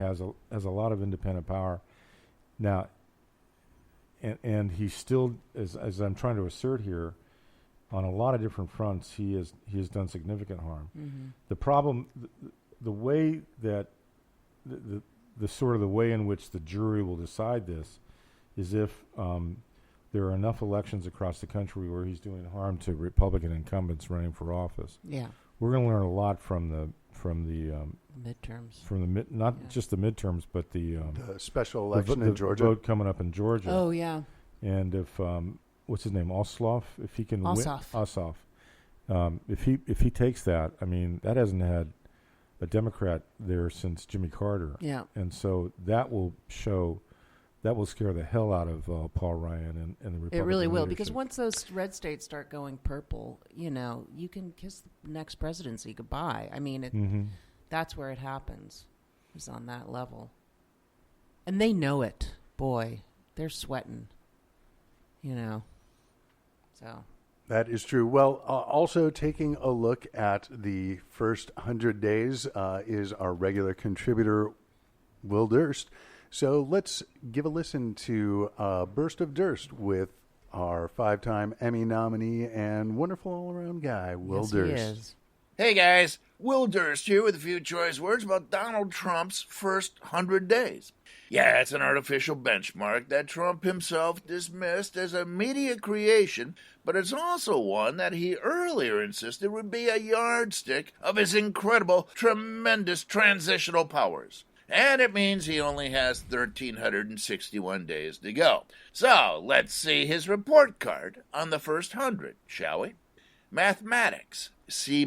has a lot of independent power now, and he still, as I'm trying to assert here, on a lot of different fronts, he has done significant harm. Mm-hmm. The problem, the way that the sort of the way in which the jury will decide this is if there are enough elections across the country where he's doing harm to Republican incumbents running for office. Yeah. We're going to learn a lot from the midterms. Not just the midterms, but the special election the in Georgia. vote coming up in Georgia. Oh yeah. And if what's his name, Ossoff, if he can Ossoff. if he takes that, I mean, that hasn't had a Democrat there since Jimmy Carter. Yeah. And so that will scare the hell out of Paul Ryan and the Republican It really will, leadership. because once those red states start going purple, you can kiss the next presidency goodbye. I mean, that's where it happens, is on that level. And they know it. Boy, they're sweating, So. That is true. Well, also taking a look at the first 100 days is our regular contributor, Will Durst. So let's give a listen to Burst of Durst with our 5-time Emmy nominee and wonderful all-around guy, Will Durst. He is. Hey guys, Will Durst here with a few choice words about Donald Trump's first 100 days. Yeah, it's an artificial benchmark that Trump himself dismissed as a media creation, but it's also one that he earlier insisted would be a yardstick of his incredible, tremendous transitional powers. And it means he only has 1,361 days to go. So, let's see his report card on the first 100, shall we? Mathematics, C-.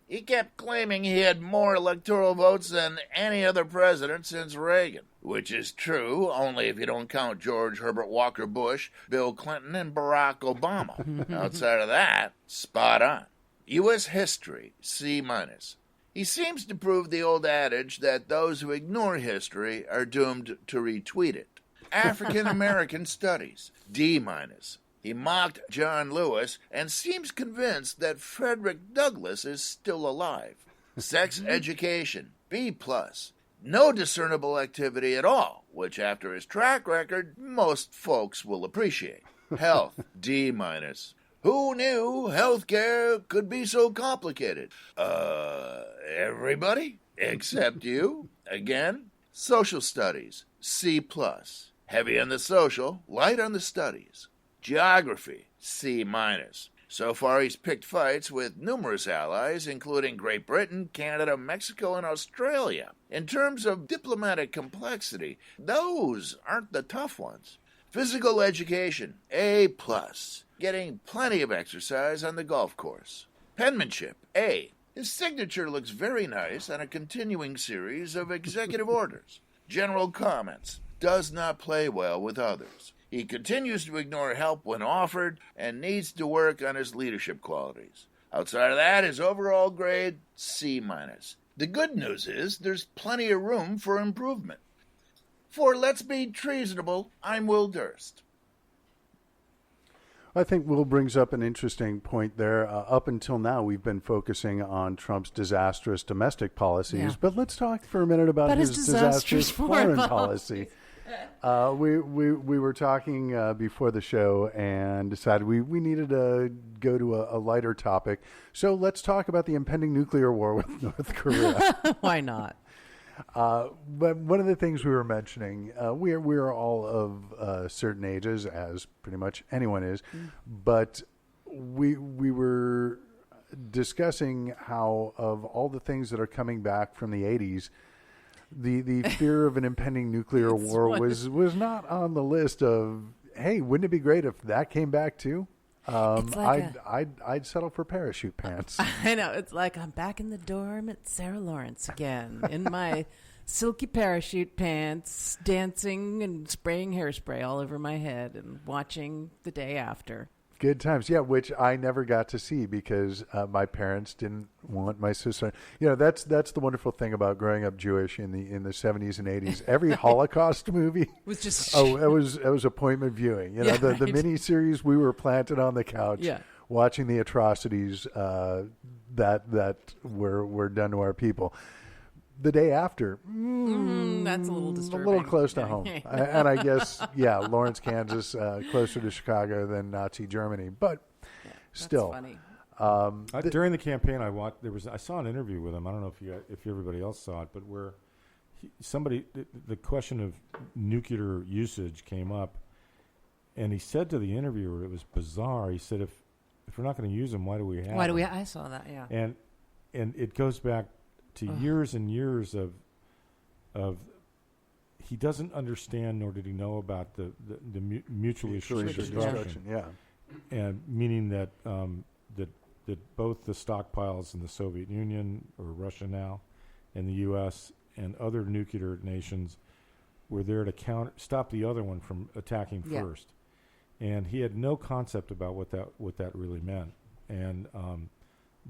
He kept claiming he had more electoral votes than any other president since Reagan, which is true only if you don't count George Herbert Walker Bush, Bill Clinton, and Barack Obama. Outside of that, spot on. U.S. history, C-. He seems to prove the old adage that those who ignore history are doomed to retweet it. African American studies, D-. He mocked John Lewis and seems convinced that Frederick Douglass is still alive. Sex education, B+. No discernible activity at all, which after his track record, most folks will appreciate. Health, D-. Who knew healthcare could be so complicated? Everybody? Except you? Again? Social studies, C+. Heavy on the social, light on the studies. Geography, C-. So far he's picked fights with numerous allies, including Great Britain, Canada, Mexico, and Australia. In terms of diplomatic complexity, those aren't the tough ones. Physical education, A+. Getting plenty of exercise on the golf course. Penmanship, A. His signature looks very nice on a continuing series of executive orders. General comments, does not play well with others. He continues to ignore help when offered and needs to work on his leadership qualities. Outside of that, his overall grade, C-. The good news is there's plenty of room for improvement. For Let's Be Treasonable, I'm Will Durst. I think Will brings up an interesting point there. Up until now, we've been focusing on Trump's disastrous domestic policies, but let's talk for a minute about his disastrous foreign policy. We were talking before the show and decided we needed to go to a lighter topic. So let's talk about the impending nuclear war with North Korea. Why not? But one of the things we were mentioning, we're all of certain ages, as pretty much anyone is, but we were discussing how of all the things that are coming back from the 80s, the fear of an impending nuclear war was not on the list of, hey, wouldn't it be great if that came back too? I'd settle for parachute pants. I know. It's like I'm back in the dorm at Sarah Lawrence again in my silky parachute pants, dancing and spraying hairspray all over my head and watching The Day After. Good times, yeah, which I never got to see because my parents didn't want my sister. That's the wonderful thing about growing up Jewish in the 70s and 80s. Every Holocaust movie was just it was appointment viewing. The mini series, we were planted on the couch watching the atrocities that were done to our people. the day after, that's a little disturbing. A little close to home. And I guess, Lawrence, Kansas, closer to Chicago than Nazi Germany. But still. That's funny. During the campaign, I saw an interview with him. I don't know if everybody else saw it, but where the question of nuclear usage came up, and he said to the interviewer, it was bizarre. He said, "If we're not going to use them, why do we have them?" I saw that. Yeah. And it goes back to years and years of he doesn't understand, nor did he know about the mutually assured destruction. Yeah, and meaning that that both the stockpiles in the Soviet Union, or Russia now, and the U.S. and other nuclear nations were there to stop the other one from attacking first. And he had no concept about what that really meant. And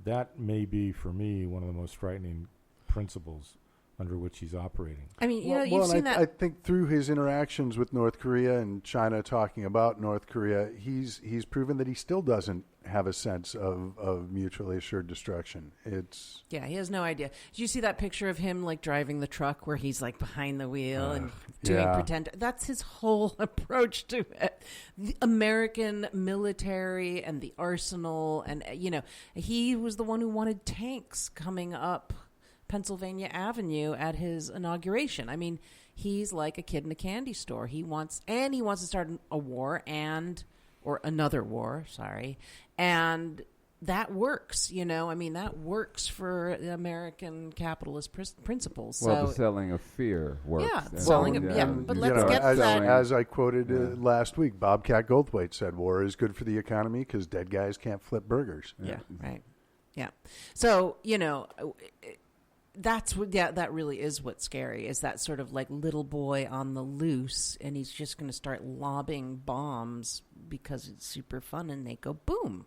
that may be, for me, one of the most frightening principles under which he's operating. I mean, you've seen that. I think through his interactions with North Korea and China talking about North Korea, he's proven that he still doesn't have a sense of mutually assured destruction. He has no idea. Did you see that picture of him like driving the truck where he's like behind the wheel and doing pretend? That's his whole approach to it. The American military and the arsenal, and he was the one who wanted tanks coming up Pennsylvania Avenue at his inauguration. I mean, he's like a kid in a candy store. He wants to start a war or another war, and that works, I mean, that works for the American capitalist principles. Well, the selling of fear works. Yeah, selling of, but let's get as, that. As I quoted last week, Bobcat Goldthwait said, war is good for the economy because dead guys can't flip burgers. Yeah, right. Yeah. So, that's what, that really is what's scary, is that sort of like little boy on the loose, and he's just going to start lobbing bombs because it's super fun, and they go boom,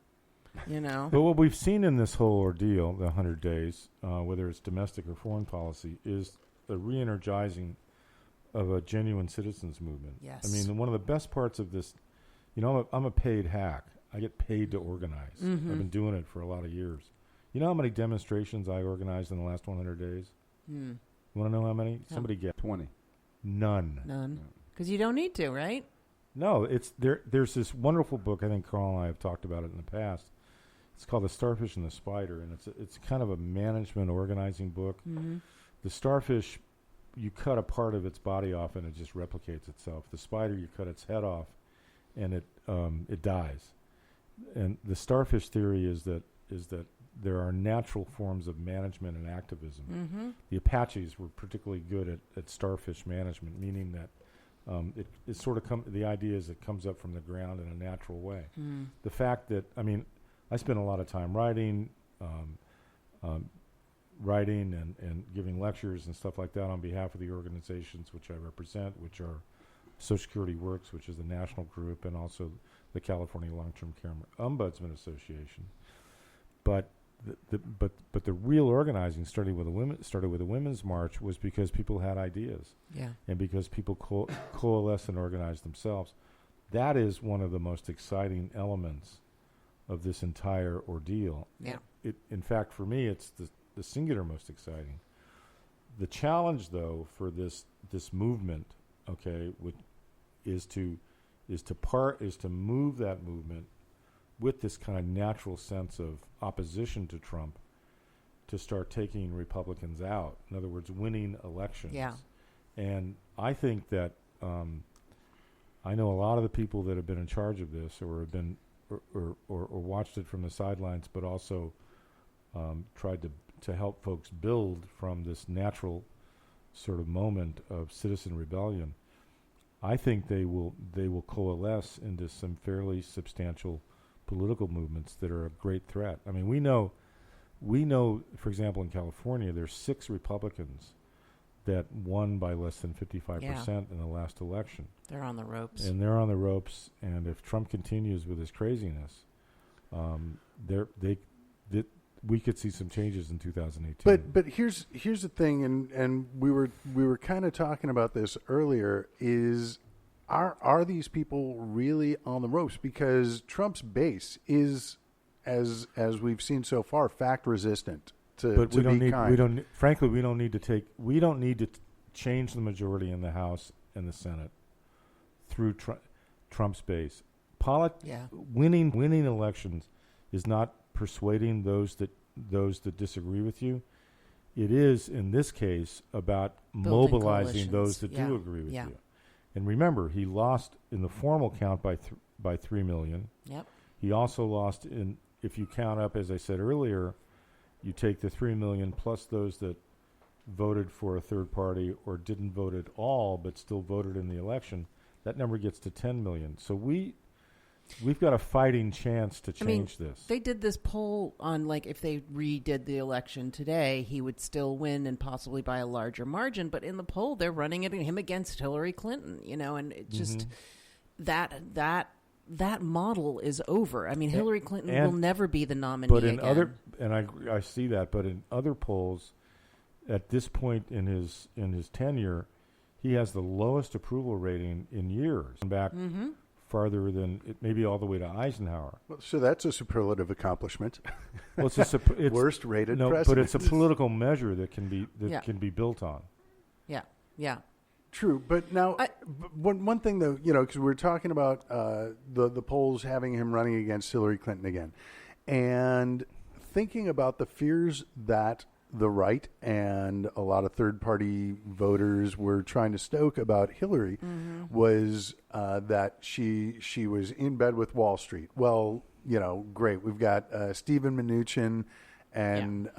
But what we've seen in this whole ordeal, the 100 days, whether it's domestic or foreign policy, is a re-energizing of a genuine citizens movement. Yes. I mean, one of the best parts of this, I'm a paid hack. I get paid to organize. Mm-hmm. I've been doing it for a lot of years. You know how many demonstrations I organized in the last 100 days? You want to know how many? Somebody get 20. None. Because you don't need to, right? No, it's there's this wonderful book. I think Carl and I have talked about it in the past. It's called The Starfish and the Spider, and it's kind of a management organizing book. Mm-hmm. The starfish, you cut a part of its body off and it just replicates itself. The spider, you cut its head off and it dies. And the starfish theory is that there are natural forms of management and activism. Mm-hmm. The Apaches were particularly good at starfish management, meaning that it sort of the idea is it comes up from the ground in a natural way. Mm. The fact that, I spend a lot of time writing and giving lectures and stuff like that on behalf of the organizations which I represent, which are Social Security Works, which is the national group, and also the California Long-Term Care Ombudsman Association. But the real organizing started with a women's march was because people had ideas, and because people coalesced and organized themselves. That is one of the most exciting elements of this entire ordeal. Yeah. In fact, for me, it's the singular most exciting. The challenge, though, for this movement, is to move that movement with this kind of natural sense of opposition to Trump to start taking Republicans out. In other words, winning elections. Yeah. And I think that I know a lot of the people that have been in charge of this or have been or watched it from the sidelines, but also tried to help folks build from this natural sort of moment of citizen rebellion. I think they will coalesce into some fairly substantial political movements that are a great threat. I mean, we know, for example, in California, there's 6 Republicans that won by less than 55% in the last election. They're on the ropes. And if Trump continues with his craziness, we could see some changes in 2018. But here's the thing, and we were kind of talking about this earlier. Is are these people really on the ropes? Because Trump's base is, as we've seen so far, fact resistant but we don't be need. kind. We don't. Frankly, we don't need to take. We don't need to change the majority in the House and the Senate through Trump's base. Yeah. Winning elections is not persuading those that disagree with you. It is, in this case, about Building mobilizing those that coalitions. do agree with Yeah. you. And remember, he lost in the formal count by 3 million. Yep. He also lost in, if you count up, as I said earlier, you take the 3 million plus those that voted for a third party or didn't vote at all but still voted in the election, that number gets to 10 million. So we've got a fighting chance to change this. They did this poll on, like, if they redid the election today, he would still win and possibly by a larger margin. But in the poll, they're running him against Hillary Clinton, and it just that model is over. I mean, Hillary Clinton will never be the nominee but in again. I see that, but in other polls, at this point in his tenure, he has the lowest approval rating in years. Back farther than maybe all the way to Eisenhower. Well, so that's a superlative accomplishment. Well, it's worst rated president. but it's a political measure that can be built on. Yeah, yeah. True, but now one thing though, because we're talking about the polls having him running against Hillary Clinton again, and thinking about the fears that the right and a lot of third-party voters were trying to stoke about Hillary was that she was in bed with Wall Street. Well, great. We've got Stephen Mnuchin and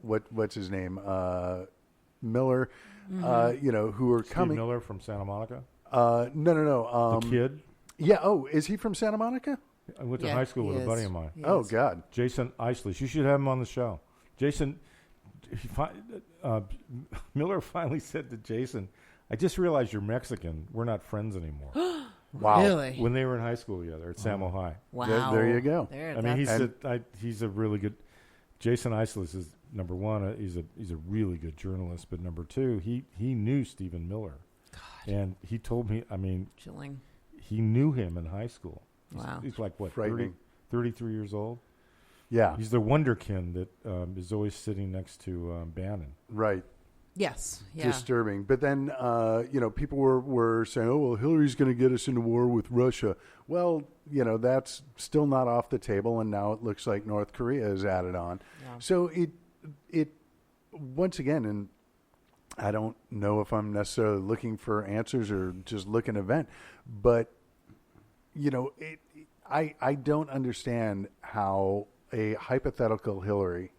what's his name, Miller. Who are Steve coming. Miller from Santa Monica? No. The kid? Yeah. Oh, is he from Santa Monica? I went to high school with he a buddy is. of mine. He Oh, is. God. Jason Isley. You should have him on the show. Jason, Miller finally said to Jason, I just realized you're Mexican. We're not friends anymore. Wow. Really? When they were in high school together at Samo High. Wow. There you go. I mean, he's a really good. Jason Isley is number one. He's a really good journalist. But number two, he knew Stephen Miller, and he told me. I mean, Chilling. he knew him in high school. Wow. He's like what, Frightening. 33 years old. Yeah. He's the wonderkin that is always sitting next to Bannon. Right. Yes. Yeah. Disturbing. But then, people were saying, oh, well, Hillary's going to get us into war with Russia. Well, that's still not off the table. And now it looks like North Korea is added on. Yeah. So it once again, and I don't know if I'm necessarily looking for answers or just looking at event, but, I don't understand how a hypothetical Hillary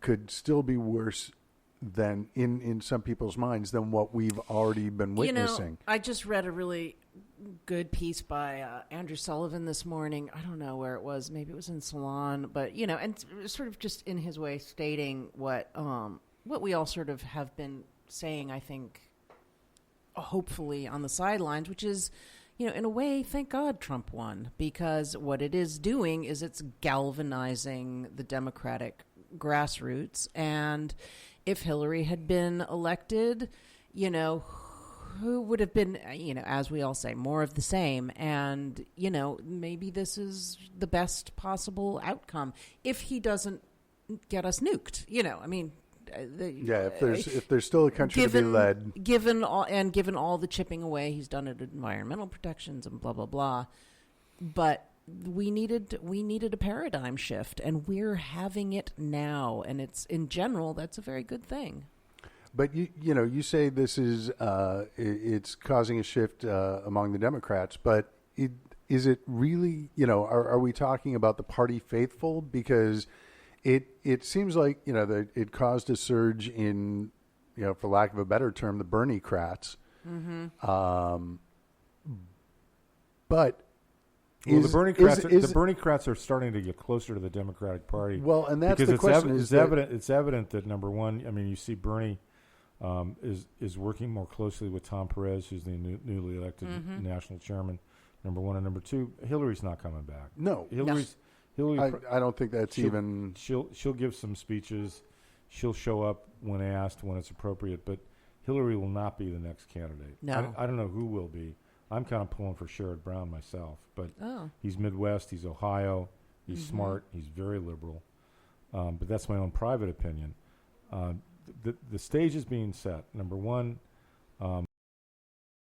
could still be worse than in some people's minds than what we've already been witnessing. I just read a really good piece by Andrew Sullivan this morning. I don't know where it was. Maybe it was in Salon, but and sort of just in his way stating what we all sort of have been saying. I think, hopefully on the sidelines, which is, in a way, thank God Trump won, because what it is doing is it's galvanizing the Democratic grassroots. And if Hillary had been elected, who would have been, as we all say, more of the same. And, maybe this is the best possible outcome if he doesn't get us nuked. I mean, if there's still a country to be led, given all the chipping away he's done at environmental protections and blah blah blah, but we needed a paradigm shift, and we're having it now, and it's, in general, that's a very good thing. But you say this is it's causing a shift among the Democrats, but is it really, are we talking about the party faithful? Because it seems like, that it caused a surge in, for lack of a better term, the Bernie-crats. Mm-hmm. But the Bernie-crats are starting to get closer to the Democratic Party. Well, and that's because the question. It's evident that, number one, I mean, you see Bernie is working more closely with Tom Perez, who's the newly elected national chairman, number one. And number two, Hillary's not coming back. No. Hillary. I don't think that's She'll give some speeches. She'll show up when asked, when it's appropriate. But Hillary will not be the next candidate. No. I don't know who will be. I'm kind of pulling for Sherrod Brown myself. But he's Midwest. He's Ohio. He's smart. He's very liberal. but that's my own private opinion. The stage is being set. Number one,